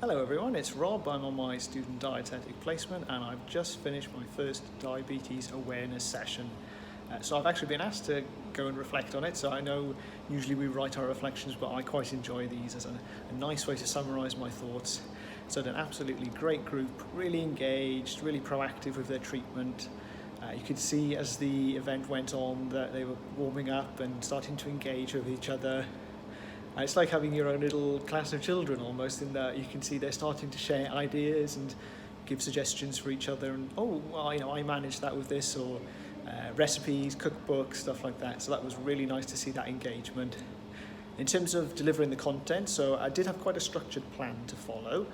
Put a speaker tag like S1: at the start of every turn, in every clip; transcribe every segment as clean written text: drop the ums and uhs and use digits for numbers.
S1: Hello everyone, it's Rob. I'm on my student dietetic placement and I've just finished my first diabetes awareness session. So I've actually been asked to go and reflect on it. So I know usually we write our reflections, but I quite enjoy these as a nice way to summarise my thoughts. So an absolutely great group, really engaged, really proactive with their treatment. You could see as the event went on that they were warming up and starting to engage with each other. It's like having your own little class of children almost, in that you can see they're starting to share ideas and give suggestions for each other, and I managed that with this, or recipes, cookbooks, stuff like that. So that was really nice to see that engagement. In terms of delivering the content, so I did have quite a structured plan to follow.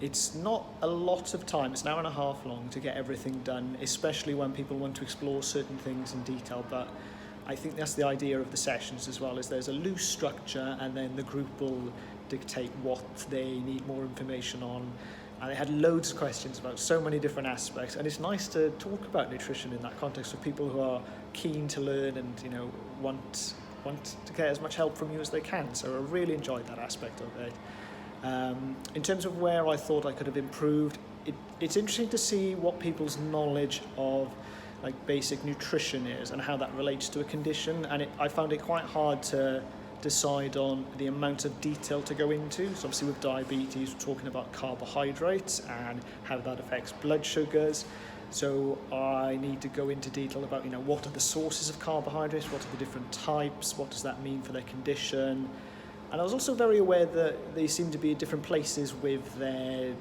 S1: It's not a lot of time, it's an hour and a half long to get everything done, especially when people want to explore certain things in detail, but I think that's the idea of the sessions as well, is there's a loose structure and then the group will dictate what they need more information on. And they had loads of questions about so many different aspects, and it's nice to talk about nutrition in that context with people who are keen to learn and want to get as much help from you as they can. So I really enjoyed that aspect of it. In terms of where I thought I could have improved, it's interesting to see what people's knowledge of basic nutrition is and how that relates to a condition, and I found it quite hard to decide on the amount of detail to go into. So obviously with diabetes we're talking about carbohydrates and how that affects blood sugars, so I need to go into detail about what are the sources of carbohydrates, what are the different types, what does that mean for their condition. And I was also very aware that they seem to be at different places with their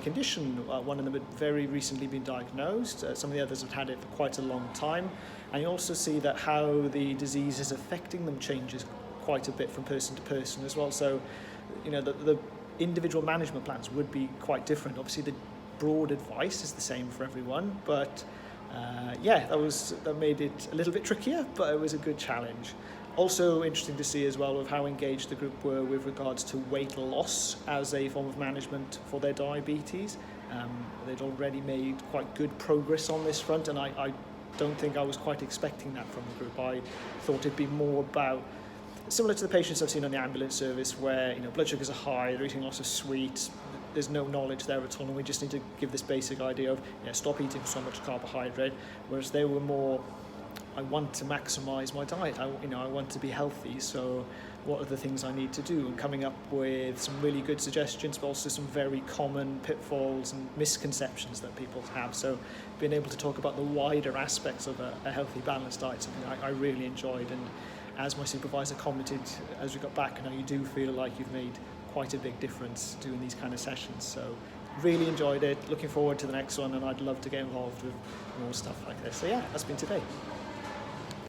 S1: condition. One of them had very recently been diagnosed. Some of the others have had it for quite a long time. And you also see that how the disease is affecting them changes quite a bit from person to person as well. So, the individual management plans would be quite different. Obviously, the broad advice is the same for everyone, but that made it a little bit trickier, but it was a good challenge. Also interesting to see as well with how engaged the group were with regards to weight loss as a form of management for their diabetes. They'd already made quite good progress on this front, and I don't think I was quite expecting that from the group. I thought it'd be more about, similar to the patients I've seen on the ambulance service, where blood sugars are high, they're eating lots of sweets, there's no knowledge there at all, and we just need to give this basic idea of stop eating so much carbohydrate, whereas they were more, I want to maximize my diet. I want to be healthy. So what are the things I need to do? And coming up with some really good suggestions, but also some very common pitfalls and misconceptions that people have. So being able to talk about the wider aspects of a healthy, balanced diet, something I really enjoyed. And as my supervisor commented as we got back, you do feel like you've made quite a big difference doing these kind of sessions. So really enjoyed it. Looking forward to the next one, and I'd love to get involved with more stuff like this. So yeah, that's been today.